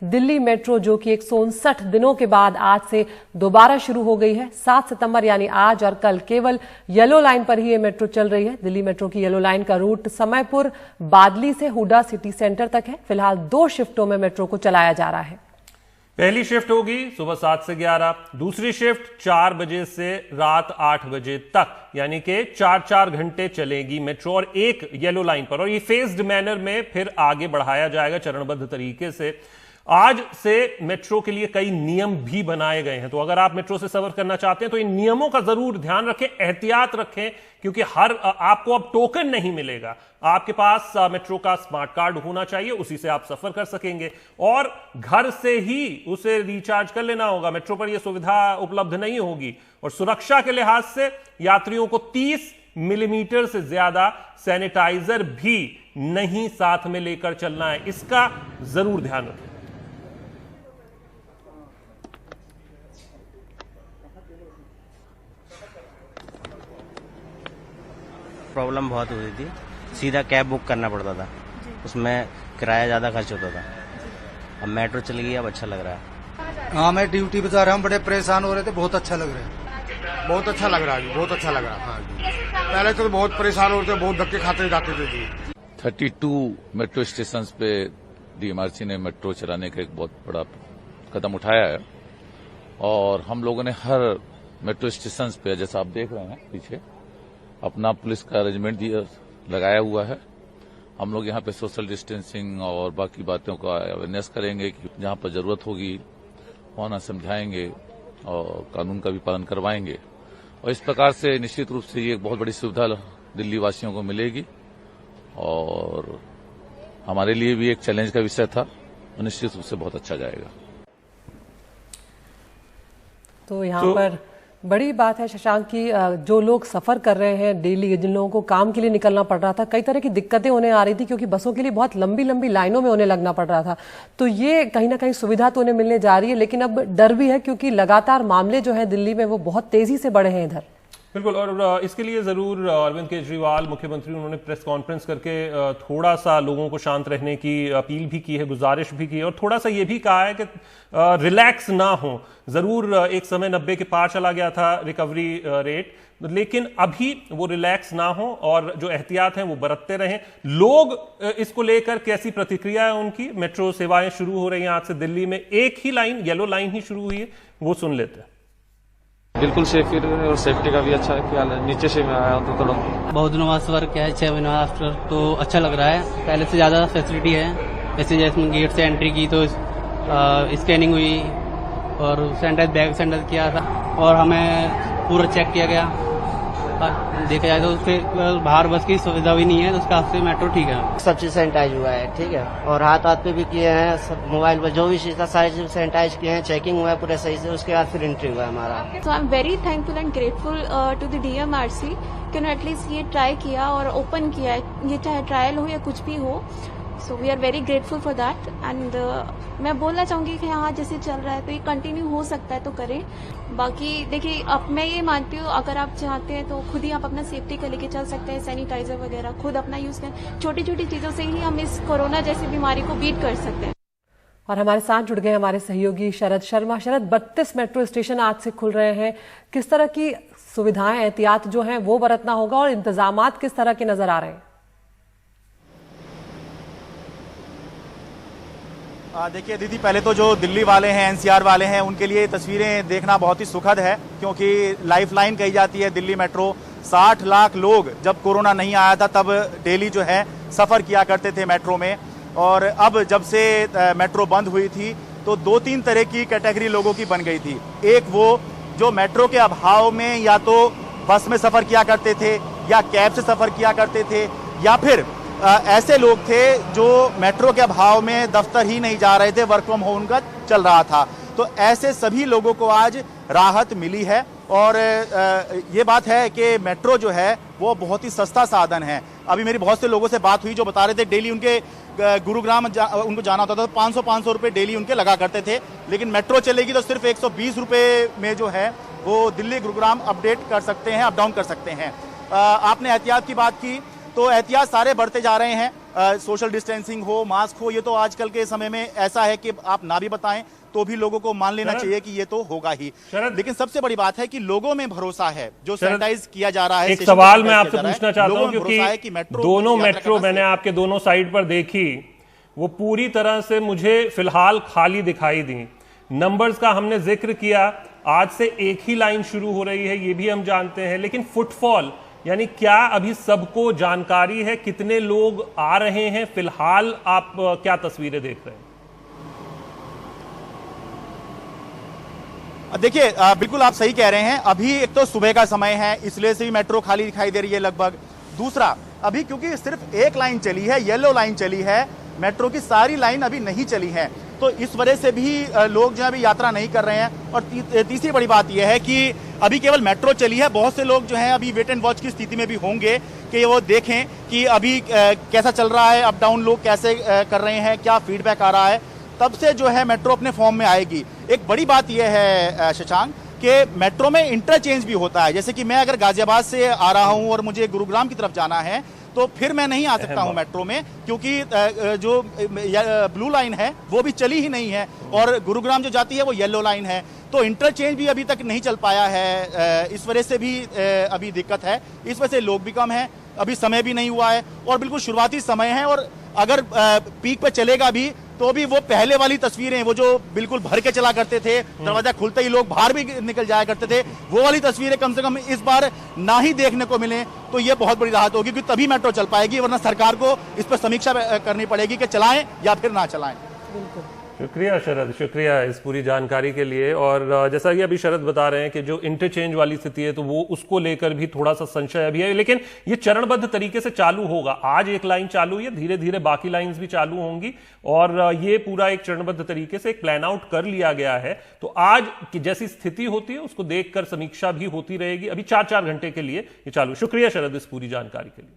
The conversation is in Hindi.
दिल्ली मेट्रो जो कि 159 दिनों के बाद आज से दोबारा शुरू हो गई है। 7 सितंबर यानी आज और कल केवल येलो लाइन पर ही ये मेट्रो चल रही है। दिल्ली मेट्रो की येलो लाइन का रूट समयपुर बादली से हुडा सिटी सेंटर तक है। फिलहाल 2 शिफ्टों में मेट्रो को चलाया जा रहा है। पहली शिफ्ट होगी सुबह 7 से 11, दूसरी शिफ्ट 4 बजे से रात 8 बजे तक, यानी कि 4-4 घंटे चलेगी मेट्रो और एक येलो लाइन पर, और ये फेज्ड मैनर में फिर आगे बढ़ाया जाएगा चरणबद्ध तरीके से। आज से मेट्रो के लिए कई नियम भी बनाए गए हैं, तो अगर आप मेट्रो से सफर करना चाहते हैं तो इन नियमों का जरूर ध्यान रखें, एहतियात रखें, क्योंकि आपको अब टोकन नहीं मिलेगा। आपके पास मेट्रो का स्मार्ट कार्ड होना चाहिए, उसी से आप सफर कर सकेंगे और घर से ही उसे रिचार्ज कर लेना होगा। मेट्रो पर यह सुविधा उपलब्ध नहीं होगी। और सुरक्षा के लिहाज से यात्रियों को 30 मिलीमीटर से ज्यादा सैनिटाइजर भी नहीं साथ में लेकर चलना है, इसका जरूर ध्यान रखें। प्रॉब्लम बहुत होती थी, सीधा कैब बुक करना पड़ता था, उसमें किराया ज़्यादा खर्च होता था। अब मेट्रो चली गई, अब अच्छा लग रहा है। हाँ, मैं ड्यूटी पे जा रहा हूँ, बड़े परेशान हो रहे थे, बहुत अच्छा लग रहा है। बहुत अच्छा लग रहा है, बहुत अच्छा लग रहा है। हाँ जी, पहले तो बहुत परेशान हो रहे थे, बहुत धक्के खाते जाते थे जी। 32 मेट्रो स्टेशन पे डीएमआरसी ने मेट्रो चलाने का एक बहुत बड़ा कदम उठाया है और हम लोगों ने हर मेट्रो स्टेशन पे, जैसा आप देख रहे हैं पीछे, अपना पुलिस का अरेंजमेंट लगाया हुआ है। हम लोग यहाँ पे सोशल डिस्टेंसिंग और बाकी बातों का अवेयरनेस करेंगे कि जहाँ पर जरूरत होगी वहाँ समझाएंगे और कानून का भी पालन करवाएंगे। और इस प्रकार से निश्चित रूप से ये एक बहुत बड़ी सुविधा दिल्ली वासियों को मिलेगी और हमारे लिए भी एक चैलेंज का विषय था, तो निश्चित रूप से बहुत अच्छा जाएगा। तो यहाँ पर बड़ी बात है शशांक की, जो लोग सफर कर रहे हैं डेली, जिन लोगों को काम के लिए निकलना पड़ रहा था, कई तरह की दिक्कतें उन्हें आ रही थी क्योंकि बसों के लिए बहुत लंबी लंबी लाइनों में उन्हें लगना पड़ रहा था। तो ये कहीं ना कहीं सुविधा तो उन्हें मिलने जा रही है, लेकिन अब डर भी है क्योंकि लगातार मामले जो है दिल्ली में वो बहुत तेजी से बढ़े हैं इधर। बिल्कुल, और इसके लिए जरूर अरविंद केजरीवाल मुख्यमंत्री उन्होंने प्रेस कॉन्फ्रेंस करके थोड़ा सा लोगों को शांत रहने की अपील भी की है, गुजारिश भी की है और थोड़ा सा ये भी कहा है कि रिलैक्स ना हो। जरूर एक समय 90 के पार चला गया था रिकवरी रेट, लेकिन अभी वो रिलैक्स ना हो और जो एहतियात हैं वो बरतते रहें। लोग इसको लेकर कैसी प्रतिक्रिया है उनकी? मेट्रो सेवाएं शुरू हो रही हैं आज से दिल्ली में, एक ही लाइन येलो लाइन ही शुरू हुई है, वो सुन लेते हैं। बिल्कुल सेफ और सेफ्टी का भी अच्छा ख्याल है। नीचे से मैं आया हूँ तो थोड़ा बहुत दिनों बाद सफर किया है, 6 महीने आफ्टर, तो अच्छा लग रहा है। पहले से ज्यादा फैसिलिटी है, जैसे गेट से एंट्री की तो स्कैनिंग हुई और सैनिटाइज किया था और हमें पूरा चेक किया गया। देखा जाए तो उससे बाहर बस की सुविधा भी नहीं है, तो उसका से मेट्रो ठीक है। सब चीज सैनिटाइज हुआ है, ठीक है, और हाथ पे भी किए हैं, सब मोबाइल पर जो भी चीज था सारी चीज सैनिटाइज किए हैं, चेकिंग हुआ है पूरे सही से, उसके बाद फिर एंट्री हुआ है हमारा। So I am very thankful and grateful to the DMRC कि उन्होंने एटलीस्ट ये ट्राई किया और ओपन किया है, ये चाहे ट्रायल हो या कुछ भी हो। So we are very grateful for that and मैं बोलना चाहूंगी कि यहाँ जैसे चल रहा है तो ये कंटिन्यू हो सकता है तो करें। बाकी देखिए, अब मैं ये मानती हूँ अगर आप चाहते हैं तो खुद ही आप अपना सेफ्टी का लेके चल सकते हैं, सैनिटाइजर वगैरह खुद अपना यूज करें। छोटी छोटी चीजों से ही हम इस कोरोना जैसी बीमारी को बीट कर सकते हैं। और हमारे साथ जुड़ गए हमारे सहयोगी शरद शर्मा। शरद, 32 मेट्रो स्टेशन आज से खुल रहे हैं, किस तरह की सुविधाएं, एहतियात जो हैं वो बरतना होगा और इंतजामात किस तरह के नजर आ रहे हैं? देखिए दीदी, पहले तो जो दिल्ली वाले हैं, एनसीआर वाले हैं, उनके लिए तस्वीरें देखना बहुत ही सुखद है क्योंकि लाइफलाइन कही जाती है दिल्ली मेट्रो। 60 लाख लोग जब कोरोना नहीं आया था तब डेली जो है सफ़र किया करते थे मेट्रो में, और अब जब से मेट्रो बंद हुई थी तो 2-3 तरह की कैटेगरी लोगों की बन गई थी। एक वो जो मेट्रो के अभाव में या तो बस में सफ़र किया करते थे या कैब से सफ़र किया करते थे, या फिर ऐसे लोग थे जो मेट्रो के अभाव में दफ्तर ही नहीं जा रहे थे, वर्क फ्रॉम होम का चल रहा था। तो ऐसे सभी लोगों को आज राहत मिली है और ये बात है कि मेट्रो जो है वो बहुत ही सस्ता साधन है। अभी मेरी बहुत से लोगों से बात हुई जो बता रहे थे डेली उनके गुरुग्राम उनको जाना होता था तो 500-500 रुपये डेली उनके लगा करते थे, लेकिन मेट्रो चलेगी तो सिर्फ 120 रुपये में जो है वो दिल्ली गुरुग्राम अपडेट कर सकते हैं, अप डाउन कर सकते हैं। आपने एहतियात की बात की, तो एहतियात सारे बढ़ते जा रहे हैं। सोशल डिस्टेंसिंग हो, मास्क हो, ये तो आजकल के समय में ऐसा है कि आप ना भी बताएं तो भी लोगों को मान लेना चाहिए कि ये तो होगा ही। लेकिन सबसे बड़ी बात है कि लोगों में भरोसा है, जो सैनिटाइज किया जा रहा है। एक सवाल मैं आपसे पूछना चाहता हूं, क्योंकि दोनों मेट्रो मैंने आपके दोनों साइड पर देखी, वो पूरी तरह से मुझे फिलहाल खाली दिखाई दी। नंबर्स का हमने जिक्र किया, आज से एक ही लाइन शुरू हो रही है, ये भी हम जानते हैं, लेकिन फुटफॉल यानी क्या अभी सबको जानकारी है कितने लोग आ रहे हैं? फिलहाल आप क्या तस्वीरें देख रहे हैं? देखिए, बिल्कुल आप सही कह रहे हैं। अभी एक तो सुबह का समय है, इसलिए से भी मेट्रो खाली दिखाई दे रही है लगभग। दूसरा, अभी क्योंकि सिर्फ एक लाइन चली है, येलो लाइन चली है, मेट्रो की सारी लाइन अभी नहीं चली है, तो इस वजह से भी लोग जो है अभी यात्रा नहीं कर रहे हैं। और तीसरी बड़ी बात यह है कि अभी केवल मेट्रो चली है, बहुत से लोग जो हैं अभी वेट एंड वॉच की स्थिति में भी होंगे कि वो देखें कि अभी कैसा चल रहा है, अप डाउन लोग कैसे कर रहे हैं, क्या फीडबैक आ रहा है, तब से जो है मेट्रो अपने फॉर्म में आएगी। एक बड़ी बात यह है शशांक कि मेट्रो में इंटरचेंज भी होता है। जैसे कि मैं अगर गाजियाबाद से आ रहा हूं और मुझे गुरुग्राम की तरफ जाना है, तो फिर मैं नहीं आ सकता हूं मेट्रो में, क्योंकि जो ब्लू लाइन है वो भी चली ही नहीं है और गुरुग्राम जो जाती है वो येलो लाइन है। तो इंटरचेंज भी अभी तक नहीं चल पाया है, इस वजह से भी अभी दिक्कत है। इस वजह से लोग भी कम हैं, अभी समय भी नहीं हुआ है और बिल्कुल शुरुआती समय है। और अगर पीक पे चलेगा भी तो भी वो पहले वाली तस्वीरें, वो जो बिल्कुल भर के चला करते थे, दरवाजा खुलते ही लोग बाहर भी निकल जाया करते थे, वो वाली तस्वीरें कम से कम इस बार ना ही देखने को मिले, तो ये बहुत बड़ी राहत होगी, क्योंकि तभी मेट्रो चल पाएगी, वरना सरकार को इस पर समीक्षा करनी पड़ेगी कि चलाएं या फिर ना चलाएं। शुक्रिया शरद, शुक्रिया इस पूरी जानकारी के लिए। और जैसा कि अभी शरद बता रहे हैं कि जो इंटरचेंज वाली स्थिति है, तो वो उसको लेकर भी थोड़ा सा संशय अभी है, लेकिन ये चरणबद्ध तरीके से चालू होगा। आज एक लाइन चालू हुई है, धीरे धीरे बाकी लाइंस भी चालू होंगी और ये पूरा एक चरणबद्ध तरीके से एक प्लान आउट कर लिया गया है। तो आज की जैसी स्थिति होती है उसको देखकर समीक्षा भी होती रहेगी। अभी 4-4 घंटे के लिए ये चालू। शुक्रिया शरद इस पूरी जानकारी के लिए।